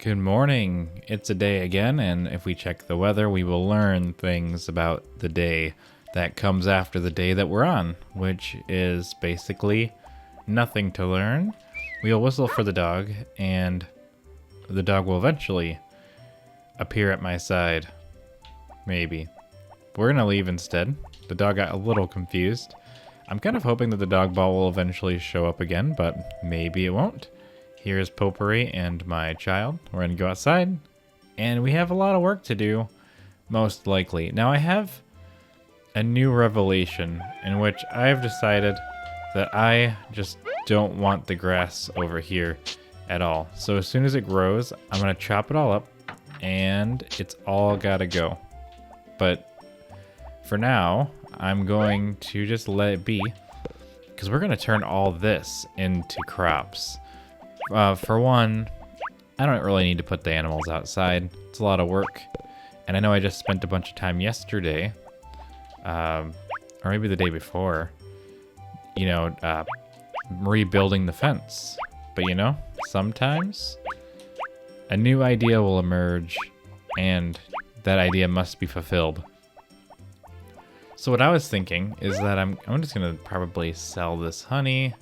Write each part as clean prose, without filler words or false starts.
Good morning. It's a day again, and if we check the weather, we will learn things about the day that comes after the day that we're on, which is basically nothing to learn. We'll whistle for the dog, and the dog will eventually appear at my side. Maybe. We're gonna leave instead. The dog got a little confused. I'm kind of hoping that the dog ball will eventually show up again, but maybe it won't. Here's Potpourri and my child. We're gonna go outside, and we have a lot of work to do, most likely. Now I have a new revelation in which I have decided that I just don't want the grass over here at all. So as soon as it grows, I'm gonna chop it all up, and it's all gotta go. But for now, I'm going to just let it be, because we're gonna turn all this into crops. For one, I don't really need to put the animals outside. It's a lot of work. And I know I just spent a bunch of time yesterday, or maybe the day before, rebuilding the fence. But sometimes a new idea will emerge, and that idea must be fulfilled. So what I was thinking is that I'm just gonna probably sell this honey.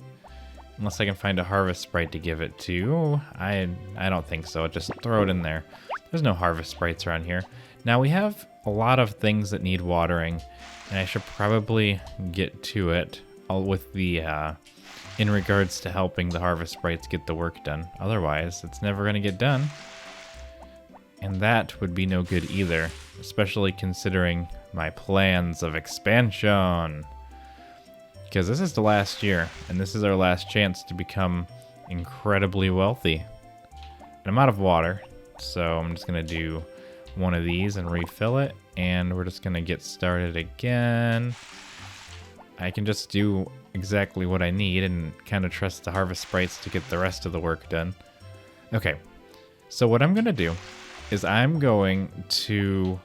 Unless I can find a harvest sprite to give it to. I don't think so. Just throw it in there. There's no harvest sprites around here. Now we have a lot of things that need watering, and I should probably get to it with the in regards to helping the harvest sprites get the work done. Otherwise, it's never going to get done. And that would be no good either, especially considering my plans of expansion. Because this is the last year, and this is our last chance to become incredibly wealthy. And I'm out of water, so I'm just going to do one of these and refill it, and we're just going to get started again. I can just do exactly what I need and kind of trust the harvest sprites to get the rest of the work done. Okay, so what I'm going to do is I'm going to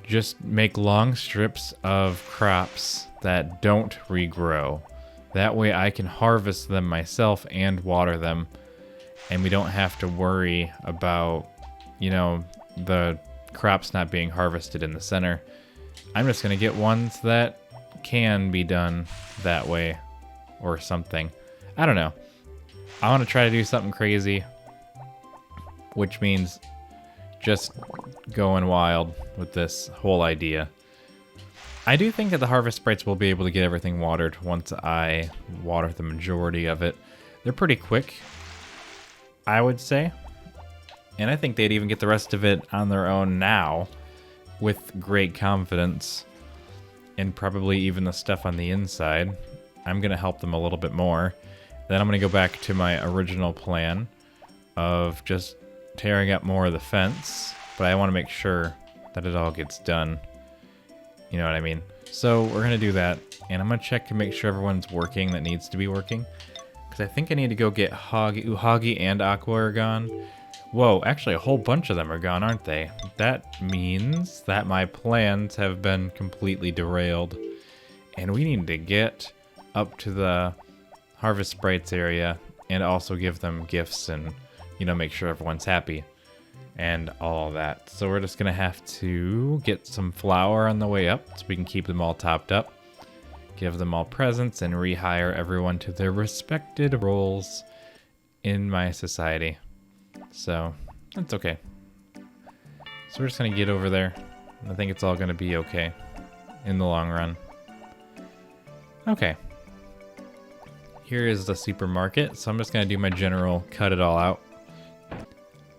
just make long strips of crops that don't regrow. That way I can harvest them myself and water them, and we don't have to worry about, the crops not being harvested in the center. I'm just gonna get ones that can be done that way or something. I don't know. I want to try to do something crazy, which means just going wild with this whole idea. I do think that the harvest sprites will be able to get everything watered once I water the majority of it. They're pretty quick, I would say. And I think they'd even get the rest of it on their own now with great confidence. And probably even the stuff on the inside. I'm going to help them a little bit more. Then I'm going to go back to my original plan of just tearing up more of the fence. But I want to make sure that it all gets done. You know what I mean? So we're going to do that, and I'm going to check to make sure everyone's working that needs to be working. Because I think I need to go get Hoggy and Aqua are gone. Whoa, actually a whole bunch of them are gone, aren't they? That means that my plans have been completely derailed. And we need to get up to the Harvest Sprites area and also give them gifts and, make sure everyone's happy. And all that. So we're just gonna have to get some flour on the way up so we can keep them all topped up, give them all presents, and rehire everyone to their respected roles in my society. So that's okay. So we're just gonna get over there. I think it's all gonna be okay in the long run. Okay. Here is the supermarket. So I'm just gonna do my general cut it all out,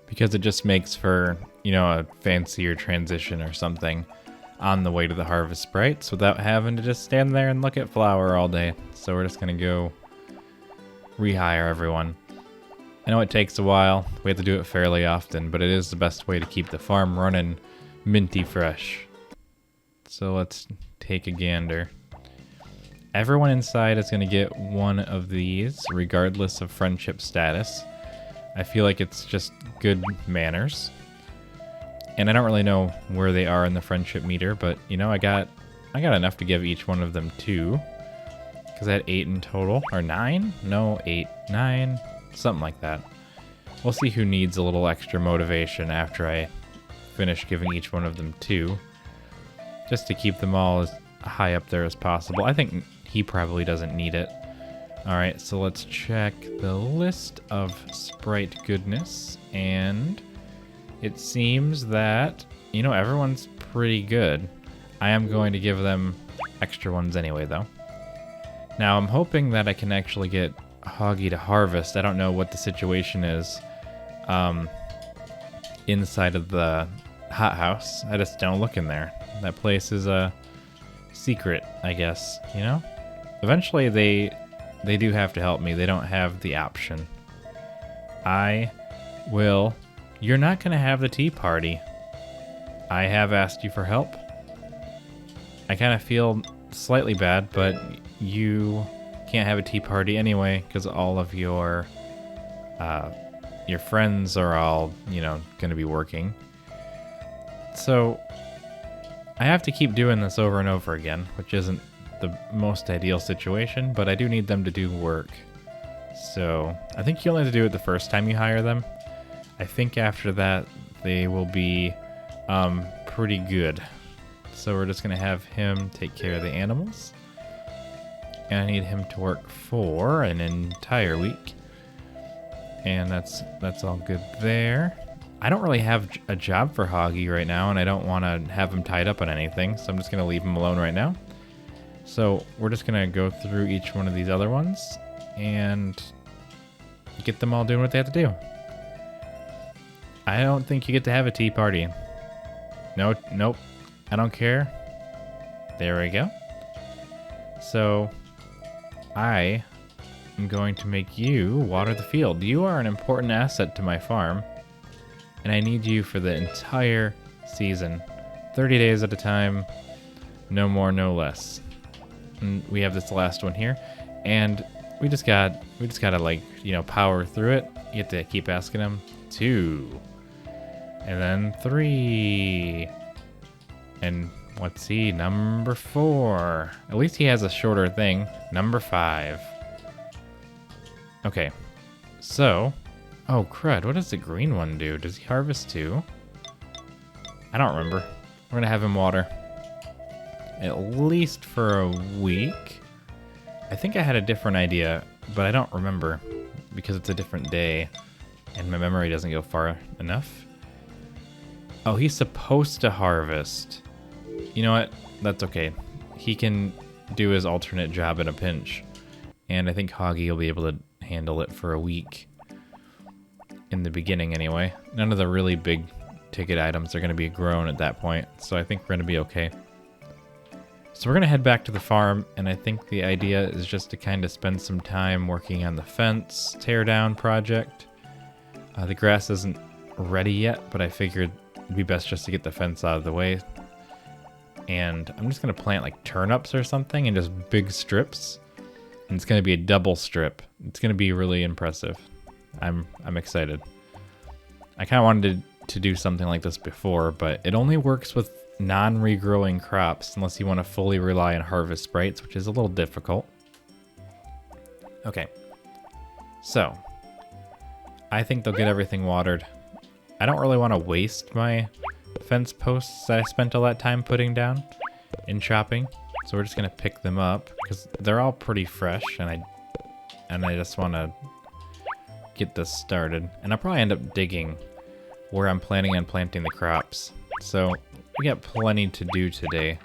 because it just makes for, a fancier transition or something on the way to the harvest sprites without having to just stand there and look at flour all day. So we're just gonna go rehire everyone. I know it takes a while. We have to do it fairly often, but it is the best way to keep the farm running minty fresh. So let's take a gander. Everyone inside is gonna get one of these, regardless of friendship status. I feel like it's just good manners. And I don't really know where they are in the friendship meter, but I got enough to give each one of them 2. Because I had 8 in total. Or 9? No, 8, 9, something like that. We'll see who needs a little extra motivation after I finish giving each one of them 2. Just to keep them all as high up there as possible. I think he probably doesn't need it. Alright, so let's check the list of sprite goodness. And it seems that, you know, everyone's pretty good. I am going to give them extra ones anyway, though. Now, I'm hoping that I can actually get Hoggy to harvest. I don't know what the situation is inside of the hothouse. I just don't look in there. That place is a secret, I guess, you know? Eventually, they do have to help me. They don't have the option. I will... You're not going to have the tea party. I have asked you for help. I kind of feel slightly bad, but you can't have a tea party anyway because all of your friends are all, you know, going to be working. So I have to keep doing this over and over again, which isn't the most ideal situation, but I do need them to do work. So I think you only have to do it the first time you hire them. I think after that they will be pretty good. So we're just going to have him take care of the animals. And I need him to work for an entire week. And that's all good there. I don't really have a job for Hoggy right now, and I don't want to have him tied up on anything, so I'm just going to leave him alone right now. So we're just going to go through each one of these other ones and get them all doing what they have to do. I don't think you get to have a tea party. No, nope. I don't care. There we go. So I am going to make you water the field. You are an important asset to my farm, and I need you for the entire season. 30 days at a time, no more, no less. And we have this last one here, and we just gotta like, you know, power through it. You have to keep asking them. 2, and then 3, and let's see, number 4. At least he has a shorter thing. Number 5. Okay, so, oh crud, what does the green one do? Does he harvest too? I don't remember. We're gonna have him water at least for a week. I think I had a different idea, but I don't remember because it's a different day and my memory doesn't go far enough. Oh, he's supposed to harvest. You know what? That's okay. He can do his alternate job in a pinch. And I think Hoggy will be able to handle it for a week. In the beginning, anyway. None of the really big ticket items are going to be grown at that point. So I think we're going to be okay. So we're going to head back to the farm. And I think the idea is just to kind of spend some time working on the fence teardown project. The grass isn't ready yet, but I figured it'd be best just to get the fence out of the way. And I'm just going to plant like turnips or something in just big strips. And it's going to be a double strip. It's going to be really impressive. I'm excited. I kind of wanted to do something like this before, but it only works with non-regrowing crops unless you want to fully rely on harvest sprites, which is a little difficult. Okay. So, I think they'll get everything watered. I don't really want to waste my fence posts that I spent all that time putting down in chopping. So we're just going to pick them up because they're all pretty fresh and I just want to get this started. And I'll probably end up digging where I'm planning on planting the crops. So we got plenty to do today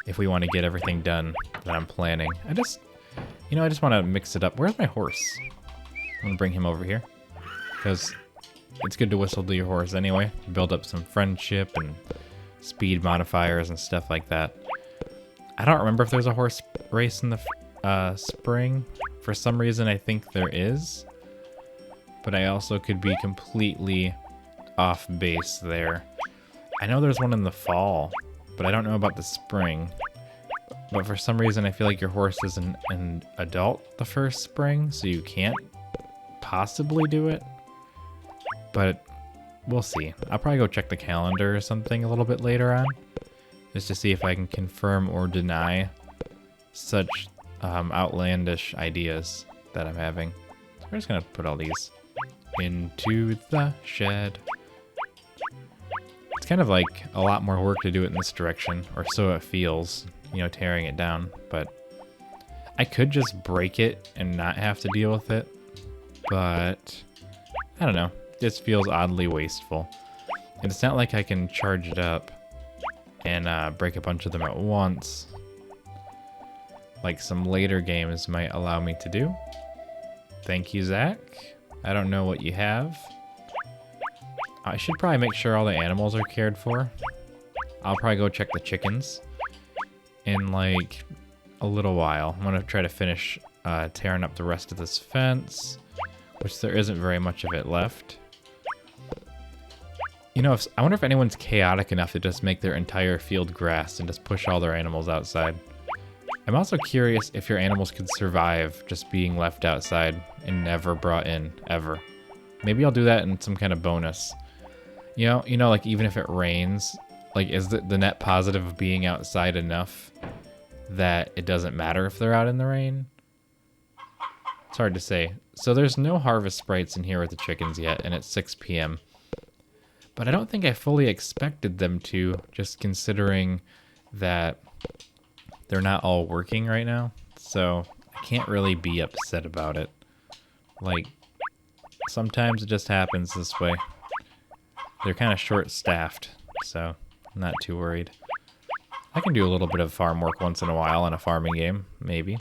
if we want to get everything done that I'm planning. I just want to mix it up. Where's my horse? I'm going to bring him over here because it's good to whistle to your horse anyway. Build up some friendship and speed modifiers and stuff like that. I don't remember if there's a horse race in the spring. For some reason, I think there is. But I also could be completely off base there. I know there's one in the fall, but I don't know about the spring. But for some reason, I feel like your horse is an adult the first spring, so you can't possibly do it. But we'll see. I'll probably go check the calendar or something a little bit later on, just to see if I can confirm or deny such outlandish ideas that I'm having. So we're just gonna put all these into the shed. It's kind of like a lot more work to do it in this direction, or so it feels, you know, tearing it down. But I could just break it and not have to deal with it, but I don't know. This feels oddly wasteful. And it's not like I can charge it up and break a bunch of them at once, like some later games might allow me to do. Thank you, Zach. I don't know what you have. I should probably make sure all the animals are cared for. I'll probably go check the chickens in like a little while. I'm gonna try to finish tearing up the rest of this fence, which there isn't very much of it left. You know, I wonder if anyone's chaotic enough to just make their entire field grass and just push all their animals outside. I'm also curious if your animals could survive just being left outside and never brought in, ever. Maybe I'll do that in some kind of bonus. You know, like even if it rains, like is the net positive of being outside enough that it doesn't matter if they're out in the rain? It's hard to say. So there's no harvest sprites in here with the chickens yet, and it's 6 p.m. But I don't think I fully expected them to, just considering that they're not all working right now. So I can't really be upset about it. Like, sometimes it just happens this way. They're kind of short-staffed, so I'm not too worried. I can do a little bit of farm work once in a while in a farming game, maybe.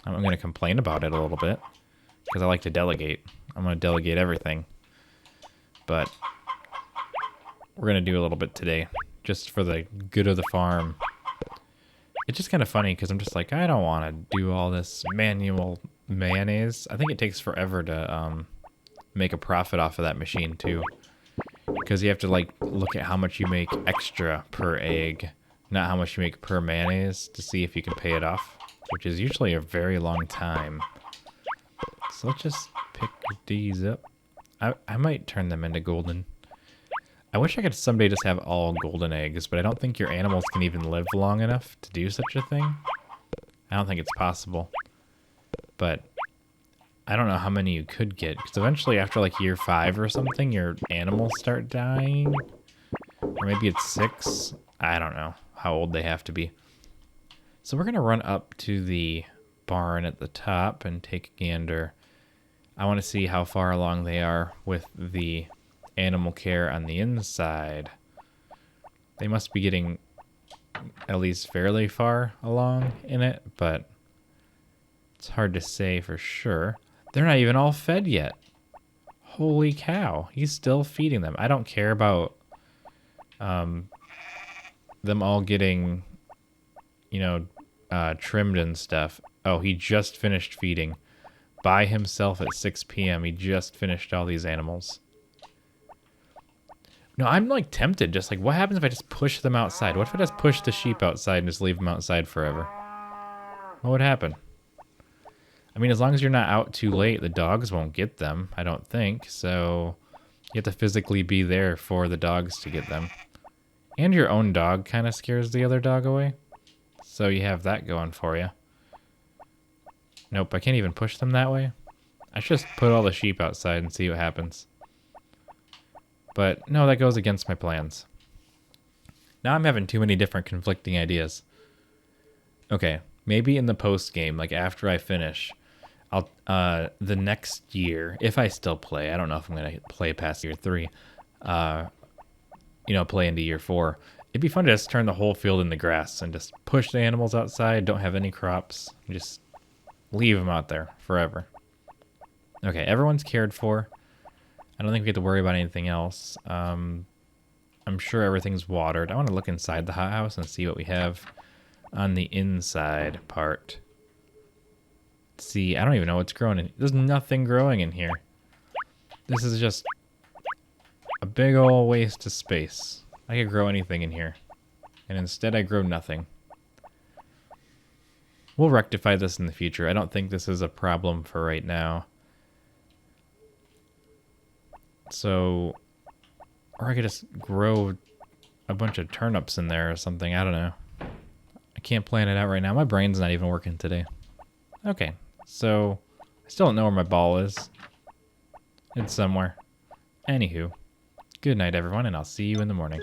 I'm going to complain about it a little bit, because I like to delegate. I'm going to delegate everything. But we're going to do a little bit today, just for the good of the farm. It's just kind of funny, because I'm just like, I don't want to do all this manual mayonnaise. I think it takes forever to make a profit off of that machine, too. Because you have to like look at how much you make extra per egg, not how much you make per mayonnaise, to see if you can pay it off, which is usually a very long time. So let's just pick these up. I might turn them into golden. I wish I could someday just have all golden eggs, but I don't think your animals can even live long enough to do such a thing. I don't think it's possible. But I don't know how many you could get, because eventually after like year 5 or something, your animals start dying. Or maybe it's 6. I don't know how old they have to be. So we're going to run up to the barn at the top and take a gander. I want to see how far along they are with the animal care on the inside. They must be getting at least fairly far along in it, but it's hard to say for sure. They're not even all fed yet. Holy cow. He's still feeding them. I don't care about them all getting, you know, trimmed and stuff. Oh, he just finished feeding. By himself at 6 p.m. He just finished all these animals. No, I'm like tempted. Just like, what happens if I just push them outside? What if I just push the sheep outside and just leave them outside forever? What would happen? I mean, as long as you're not out too late, the dogs won't get them, I don't think. So you have to physically be there for the dogs to get them. And your own dog kind of scares the other dog away. So you have that going for you. Nope, I can't even push them that way. I should just put all the sheep outside and see what happens. But no, that goes against my plans. Now I'm having too many different conflicting ideas. Okay, maybe in the post game, like after I finish, I'll the next year, if I still play, I don't know if I'm gonna play past year 3, you know, play into year 4. It'd be fun to just turn the whole field into grass and just push the animals outside, don't have any crops, just leave them out there forever. Okay, everyone's cared for. I don't think we have to worry about anything else. I'm sure everything's watered. I want to look inside the hothouse and see what we have on the inside part. See, I don't even know what's growing in. There's nothing growing in here. This is just a big old waste of space. I could grow anything in here. And instead I grow nothing. We'll rectify this in the future. I don't think this is a problem for right now. So, or I could just grow a bunch of turnips in there or something. I don't know. I can't plan it out right now. My brain's not even working today. Okay, so I still don't know where my ball is. It's somewhere. Anywho, good night, everyone, and I'll see you in the morning.